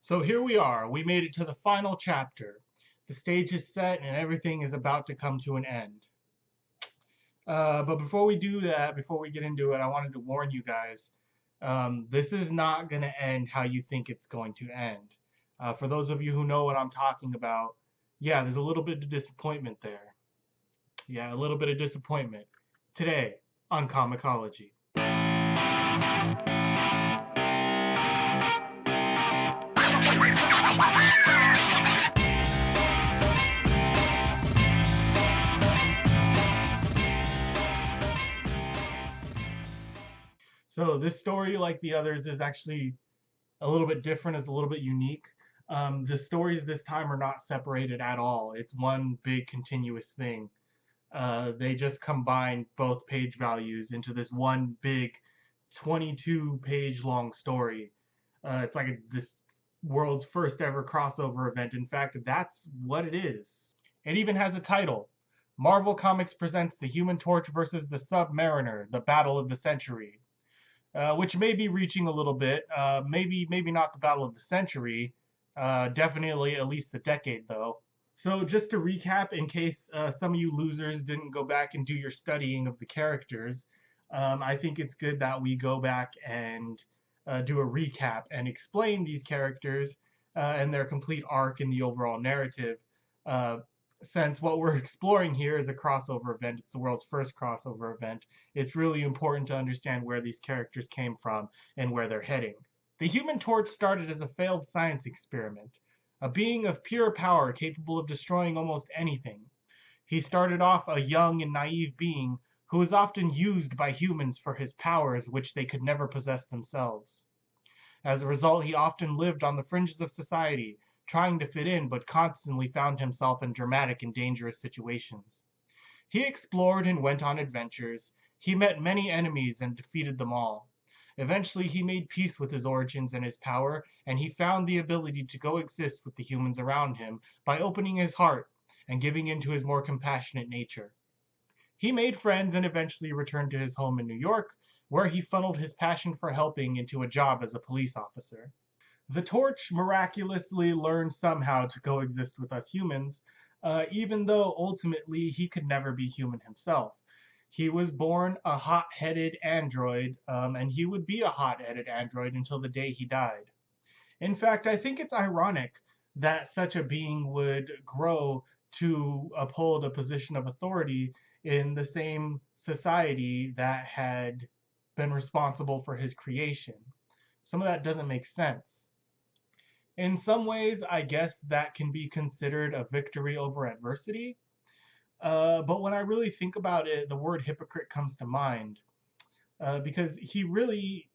So here we are. We made it to the final chapter. The stage is set and everything is about to come to an end. But before we do that, before we get into it, I wanted to warn you guys. This is not going to end how you think it's going to end. For those of you who know what I'm talking about, yeah, there's a little bit of disappointment there. Yeah, a little bit of disappointment. Today on Comicology. So this story, like the others, is actually a little bit different. It's a little bit unique. The stories this time are not separated at all. It's one big continuous thing. They just combined both page values into this one big 22 page long story. It's like this world's first ever crossover event. In fact, that's what it is. It even has a title. Marvel Comics presents The Human Torch versus the Submariner, the Battle of the Century. Which may be reaching a little bit. Maybe not the battle of the century. Definitely at least the decade, though. So just to recap, in case some of you losers didn't go back and do your studying of the characters, I think it's good that we go back and do a recap and explain these characters and their complete arc in the overall narrative. Uh, since what we're exploring here is a crossover event, it's the world's first crossover event, it's really important to understand where these characters came from and where they're heading. The Human Torch started as a failed science experiment, a being of pure power capable of destroying almost anything. He started off a young and naive being who was often used by humans for his powers which they could never possess themselves. As a result, he often lived on the fringes of society, trying to fit in, but constantly found himself in dramatic and dangerous situations. He explored and went on adventures. He met many enemies and defeated them all. Eventually, he made peace with his origins and his power, and he found the ability to coexist with the humans around him by opening his heart and giving in to his more compassionate nature. He made friends and eventually returned to his home in New York, where he funneled his passion for helping into a job as a police officer. The Torch miraculously learned somehow to coexist with us humans, even though ultimately he could never be human himself. He was born a hot-headed android, and he would be a hot-headed android until the day he died. In fact, I think it's ironic that such a being would grow to uphold a position of authority in the same society that had been responsible for his creation. Some of that doesn't make sense. In some ways, I guess that can be considered a victory over adversity. But when I really think about it, the word hypocrite comes to mind because he really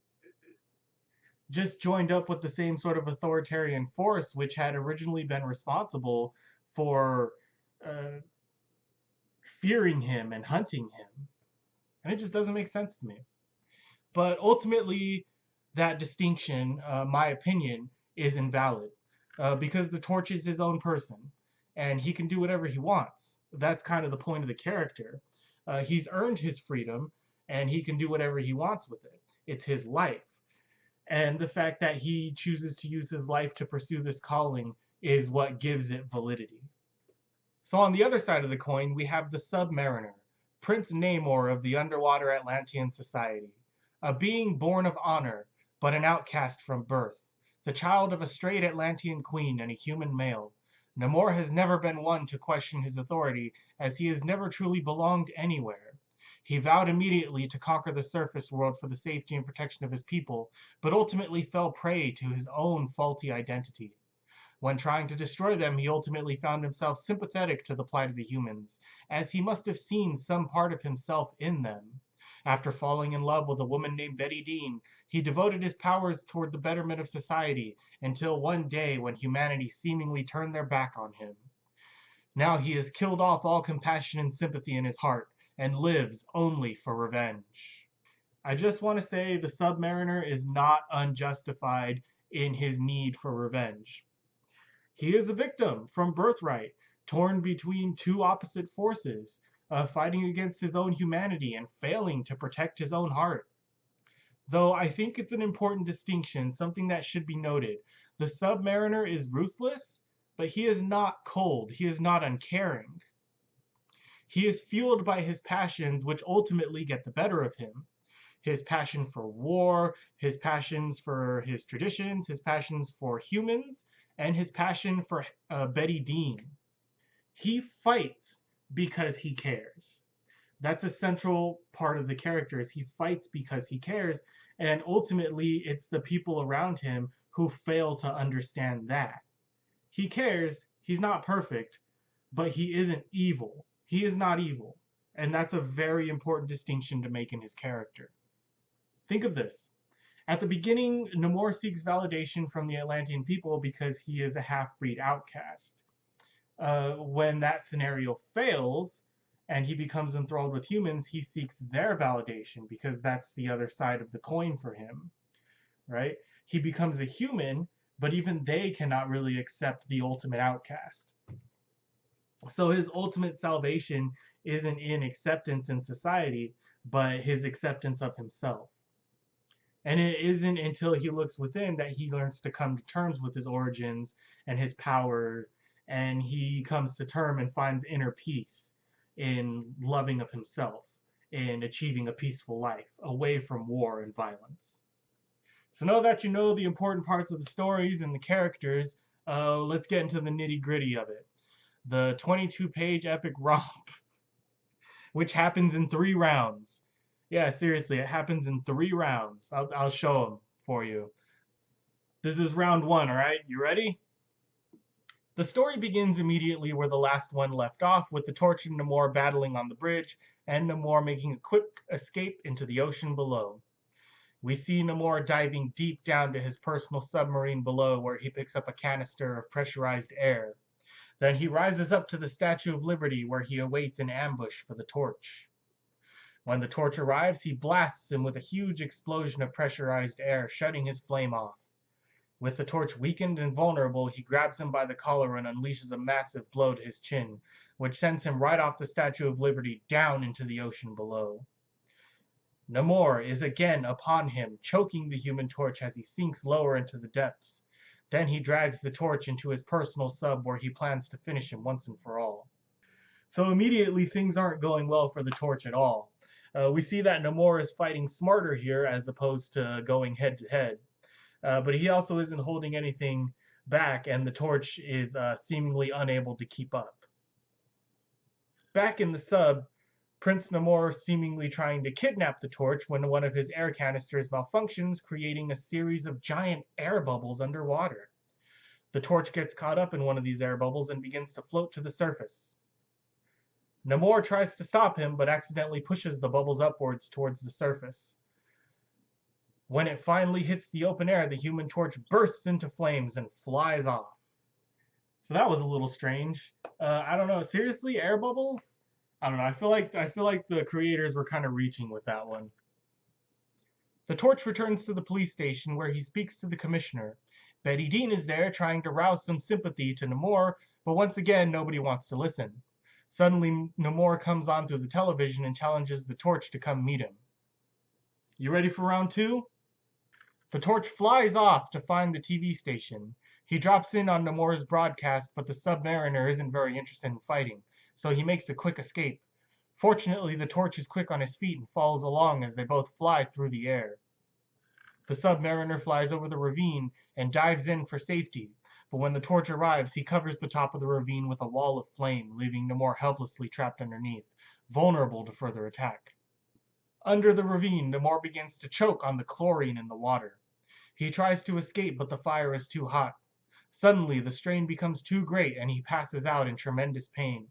just joined up with the same sort of authoritarian force which had originally been responsible for uh, fearing him and hunting him. And it just doesn't make sense to me. But ultimately, that distinction, my opinion, is invalid because the Torch is his own person and he can do whatever he wants. That's kind of the point of the character. He's earned his freedom and he can do whatever he wants with it. It's his life. And the fact that he chooses to use his life to pursue this calling is what gives it validity. So on the other side of the coin, we have the Submariner, Prince Namor of the underwater Atlantean society, a being born of honor, but an outcast from birth, the child of a straight Atlantean queen and a human male. Namor has never been one to question his authority, as he has never truly belonged anywhere. He vowed immediately to conquer the surface world for the safety and protection of his people, but ultimately fell prey to his own faulty identity. When trying to destroy them, he ultimately found himself sympathetic to the plight of the humans, as he must have seen some part of himself in them. After falling in love with a woman named Betty Dean, he devoted his powers toward the betterment of society until one day when humanity seemingly turned their back on him. Now he has killed off all compassion and sympathy in his heart and lives only for revenge. I just want to say the Submariner is not unjustified in his need for revenge. He is a victim from birthright, torn between two opposite forces, fighting against his own humanity and failing to protect his own heart. Though I think it's an important distinction, something that should be noted. The Submariner is ruthless, but he is not cold. He is not uncaring. He is fueled by his passions, which ultimately get the better of him. His passion for war, his passions for his traditions, his passions for humans, and his passion for Betty Dean. He fights because he cares. That's a central part of the character is he fights because he cares, and ultimately it's the people around him who fail to understand that. He cares, he's not perfect, but he isn't evil. He is not evil. And that's a very important distinction to make in his character. Think of this. At the beginning, Namor seeks validation from the Atlantean people because he is a half-breed outcast. When that scenario fails and he becomes enthralled with humans, he seeks their validation because that's the other side of the coin for him, right? He becomes a human, but even they cannot really accept the ultimate outcast. So his ultimate salvation isn't in acceptance in society, but his acceptance of himself. And it isn't until he looks within that he learns to come to terms with his origins and his power, and he comes to term and finds inner peace in loving of himself, in achieving a peaceful life, away from war and violence. So now that you know the important parts of the stories and the characters, let's get into the nitty-gritty of it. The 22-page epic romp, which happens in 3 rounds. Yeah, seriously, it happens in 3 rounds. I'll show them for you. This is round 1, all right? You ready? The story begins immediately where the last one left off, with the Torch and Namor battling on the bridge, and Namor making a quick escape into the ocean below. We see Namor diving deep down to his personal submarine below, where he picks up a canister of pressurized air. Then he rises up to the Statue of Liberty, where he awaits an ambush for the Torch. When the Torch arrives, he blasts him with a huge explosion of pressurized air, shutting his flame off. With the Torch weakened and vulnerable, he grabs him by the collar and unleashes a massive blow to his chin, which sends him right off the Statue of Liberty down into the ocean below. Namor is again upon him, choking the Human Torch as he sinks lower into the depths. Then he drags the Torch into his personal sub where he plans to finish him once and for all. So immediately things aren't going well for the Torch at all. We see that Namor is fighting smarter here as opposed to going head to head. But he also isn't holding anything back, and the Torch is seemingly unable to keep up. Back in the sub, Prince Namor seemingly trying to kidnap the Torch when one of his air canisters malfunctions, creating a series of giant air bubbles underwater. The Torch gets caught up in one of these air bubbles and begins to float to the surface. Namor tries to stop him, but accidentally pushes the bubbles upwards towards the surface. When it finally hits the open air, the Human Torch bursts into flames and flies off. So that was a little strange. I don't know. Seriously, air bubbles? I don't know. I feel like the creators were kind of reaching with that one. The Torch returns to the police station where he speaks to the commissioner. Betty Dean is there trying to rouse some sympathy to Namor, but once again nobody wants to listen. Suddenly Namor comes on through the television and challenges the Torch to come meet him. You ready for round 2? The Torch flies off to find the TV station. He drops in on Namor's broadcast, but the Submariner isn't very interested in fighting, so he makes a quick escape. Fortunately, the Torch is quick on his feet and follows along as they both fly through the air. The Submariner flies over the ravine and dives in for safety, but when the Torch arrives, he covers the top of the ravine with a wall of flame, leaving Namor helplessly trapped underneath, vulnerable to further attack. Under the ravine, Namor begins to choke on the chlorine in the water. He tries to escape, but the fire is too hot. Suddenly, the strain becomes too great and he passes out in tremendous pain.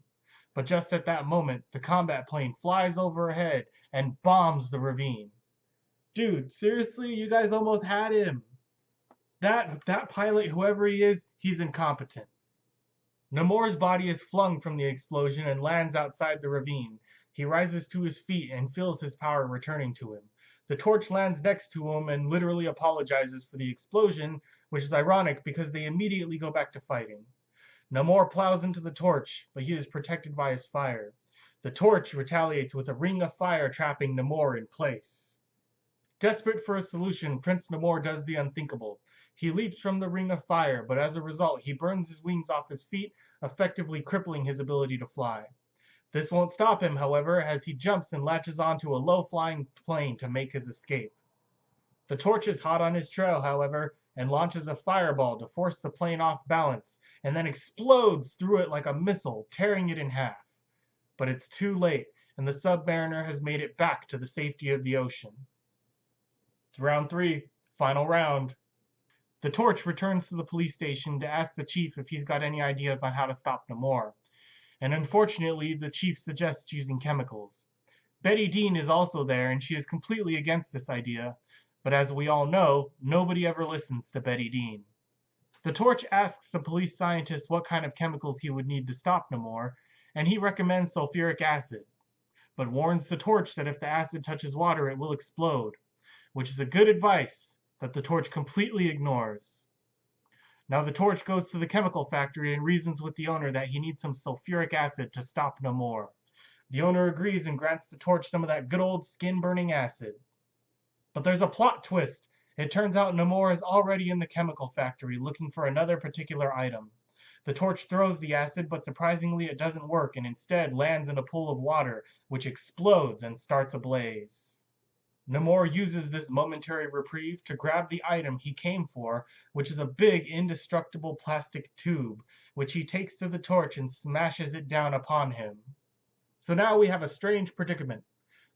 But just at that moment, the combat plane flies overhead and bombs the ravine. Dude, seriously, you guys almost had him. That pilot, whoever he is, he's incompetent. Namor's body is flung from the explosion and lands outside the ravine. He rises to his feet and feels his power returning to him. The Torch lands next to him and literally apologizes for the explosion, which is ironic because they immediately go back to fighting. Namor plows into the Torch, but he is protected by his fire. The Torch retaliates with a ring of fire, trapping Namor in place. Desperate for a solution, Prince Namor does the unthinkable. He leaps from the ring of fire, but as a result, he burns his wings off his feet, effectively crippling his ability to fly. This won't stop him, however, as he jumps and latches onto a low-flying plane to make his escape. The Torch is hot on his trail, however, and launches a fireball to force the plane off balance, and then explodes through it like a missile, tearing it in half. But it's too late, and the Submariner has made it back to the safety of the ocean. It's round 3, final round. The Torch returns to the police station to ask the chief if he's got any ideas on how to stop Namor. And unfortunately, the chief suggests using chemicals. Betty Dean is also there, and she is completely against this idea. But as we all know, nobody ever listens to Betty Dean. The Torch asks the police scientist what kind of chemicals he would need to stop Namor, and he recommends sulfuric acid, but warns the Torch that if the acid touches water, it will explode, which is a good advice that the Torch completely ignores. Now the Torch goes to the chemical factory and reasons with the owner that he needs some sulfuric acid to stop Namor. The owner agrees and grants the Torch some of that good old skin-burning acid. But there's a plot twist. It turns out Namor is already in the chemical factory looking for another particular item. The Torch throws the acid, but surprisingly it doesn't work and instead lands in a pool of water, which explodes and starts a blaze. Namor uses this momentary reprieve to grab the item he came for, which is a big, indestructible plastic tube, which he takes to the Torch and smashes it down upon him. So now we have a strange predicament.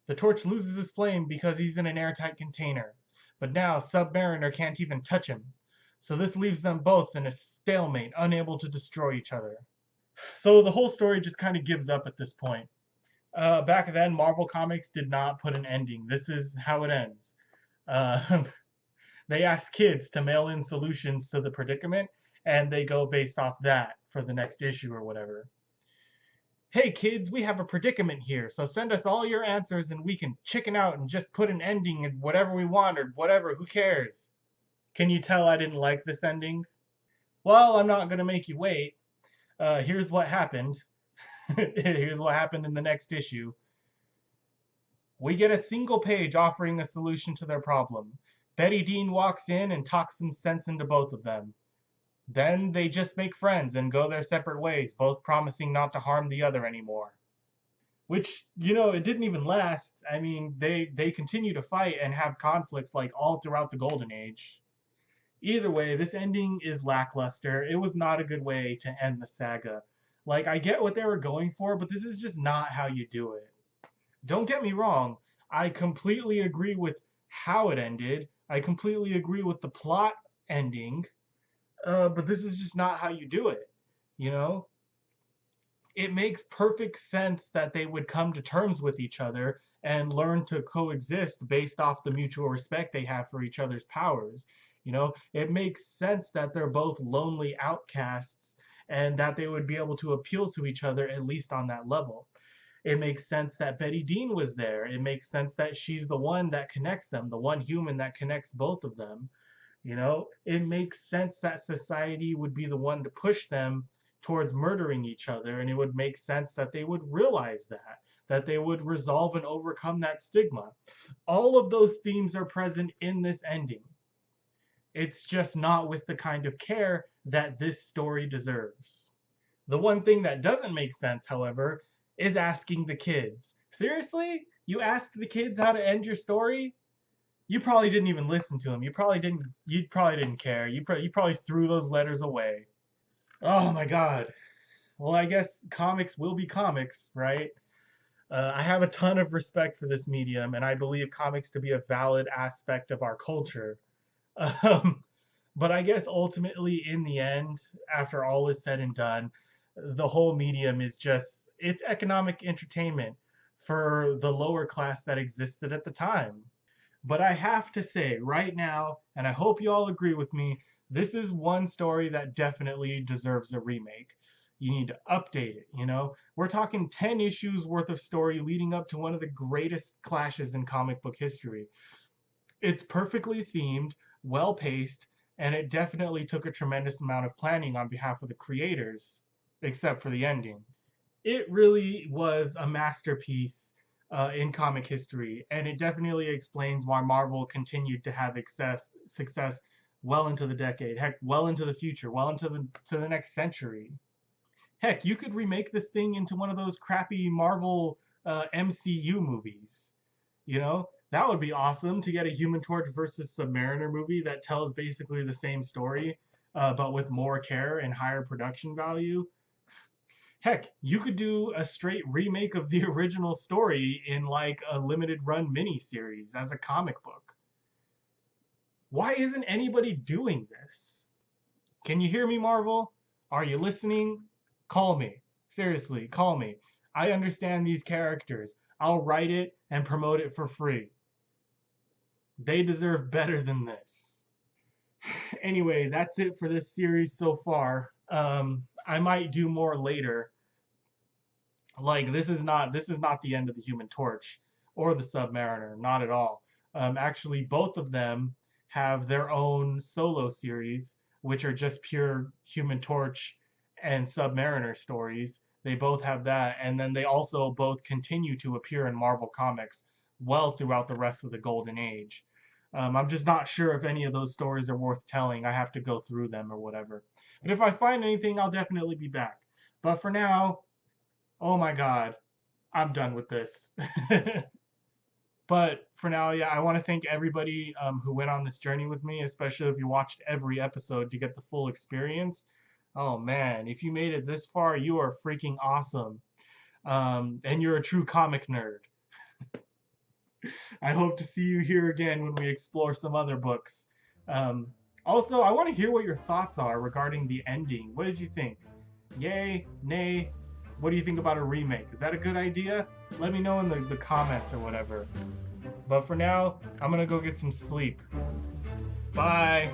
The Torch loses his flame because he's in an airtight container, but now Submariner can't even touch him. So this leaves them both in a stalemate, unable to destroy each other. So the whole story just kind of gives up at this point. Back then, Marvel Comics did not put an ending. This is how it ends. They ask kids to mail in solutions to the predicament, and they go based off that for the next issue or whatever. Hey kids, we have a predicament here, so send us all your answers and we can chicken out and just put an ending in whatever we want or whatever, who cares? Can you tell I didn't like this ending? Well, I'm not going to make you wait. Here's what happened. Here's what happened in the next issue. We get a single page offering a solution to their problem. Betty Dean walks in and talks some sense into both of them. Then they just make friends and go their separate ways, both promising not to harm the other anymore. Which, it didn't even last. I mean, they continue to fight and have conflicts like all throughout the Golden Age. Either way, this ending is lackluster. It was not a good way to end the saga. Like, I get what they were going for, but this is just not how you do it. Don't get me wrong. I completely agree with how it ended. I completely agree with the plot ending. But this is just not how you do it, It makes perfect sense that they would come to terms with each other and learn to coexist based off the mutual respect they have for each other's powers. It makes sense that they're both lonely outcasts and that they would be able to appeal to each other at least on that level. It makes sense that Betty Dean was there. It makes sense that she's the one that connects them, the one human that connects both of them. It makes sense that society would be the one to push them towards murdering each other, and it would make sense that they would realize that they would resolve and overcome that stigma. All of those themes are present in this ending. It's just not with the kind of care that this story deserves. The one thing that doesn't make sense, however, is asking the kids. Seriously? You asked the kids how to end your story? You probably didn't even listen to him. You probably didn't care. You probably threw those letters away. Oh my God. Well, I guess comics will be comics, right? I have a ton of respect for this medium, and I believe comics to be a valid aspect of our culture. But I guess ultimately, in the end, after all is said and done, the whole medium is it's economic entertainment for the lower class that existed at the time. But I have to say right now, and I hope you all agree with me, this is one story that definitely deserves a remake. You need to update it, We're talking 10 issues worth of story leading up to one of the greatest clashes in comic book history. It's perfectly themed, well-paced, and it definitely took a tremendous amount of planning on behalf of the creators, except for the ending. It really was a masterpiece in comic history, and it definitely explains why Marvel continued to have success well into the decade, heck, well into the future, well into the next century. Heck, you could remake this thing into one of those crappy Marvel MCU movies. You know, that would be awesome to get a Human Torch versus Submariner movie that tells basically the same story, but with more care and higher production value. Heck, you could do a straight remake of the original story in like a limited run miniseries as a comic book. Why isn't anybody doing this? Can you hear me, Marvel? Are you listening? Call me. Seriously, call me. I understand these characters. I'll write it and promote it for free. They deserve better than this. Anyway, that's it for this series so far. I might do more later. Like this is not the end of the Human Torch or the Submariner, not at all. Actually, both of them have their own solo series, which are just pure Human Torch and Submariner stories. They both have that, and then they also both continue to appear in Marvel Comics well throughout the rest of the Golden Age. I'm just not sure if any of those stories are worth telling. I have to go through them or whatever. But if I find anything, I'll definitely be back. But for now, oh my god, I'm done with this. But for now, yeah, I want to thank everybody who went on this journey with me, especially if you watched every episode to get the full experience. Oh man, if you made it this far, you are freaking awesome. And you're a true comic nerd. I hope to see you here again when we explore some other books. Also, I want to hear what your thoughts are regarding the ending. What did you think? Yay? Nay? What do you think about a remake? Is that a good idea? Let me know in the comments or whatever. But for now, I'm gonna go get some sleep. Bye!